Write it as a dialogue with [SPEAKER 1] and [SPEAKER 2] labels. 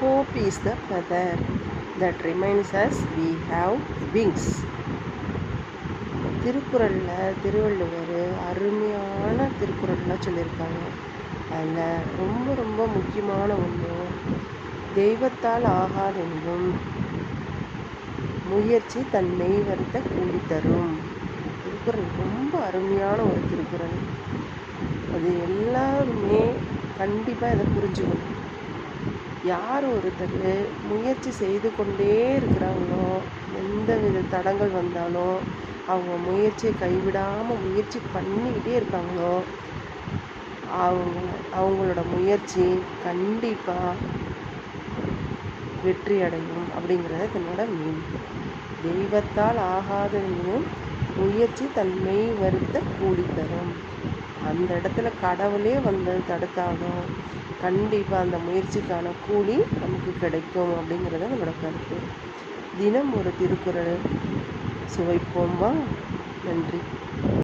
[SPEAKER 1] Hope is the feather that reminds us we have wings. திருக்குறளில் திருவள்ளுவர் அருமையான திருக்குறள்லாம் சொல்லியிருக்காங்க. அதில் ரொம்ப ரொம்ப முக்கியமான ஒன்று, தெய்வத்தால் ஆகாதென்றும் முயற்சி தன் மெய் வருத்த கூலி தரும். திருக்குறள் ரொம்ப அருமையான ஒரு திருக்குறள். அது எல்லாருமே கண்டிப்பாக இதை புரிஞ்சுக்கணும். யார் ஒருத்தர் முயற்சி செய்து கொண்டே இருக்கிறாங்களோ, எந்த வித தடங்கள் வந்தாலும் அவங்க முயற்சியை கைவிடாமல் முயற்சி பண்ணிக்கிட்டே இருக்காங்களோ, அவங்களோட முயற்சி கண்டிப்பாக வெற்றி அடையும் அப்படிங்கிறத தன்னோட மீன். தெய்வத்தால் ஆகாததையும் முயற்சி தன்மை வருத்த கூலி தரும். அந்த இடத்துல கடவுளே வந்து தடுத்தாலும் கண்டிப்பாக அந்த முயற்சிக்கான கூலி நமக்கு கிடைக்கும் அப்படிங்கிறத நம்மளோட கருத்து. தினம் ஒரு திருக்குறள் சுவைப்போம் வா. நன்றி.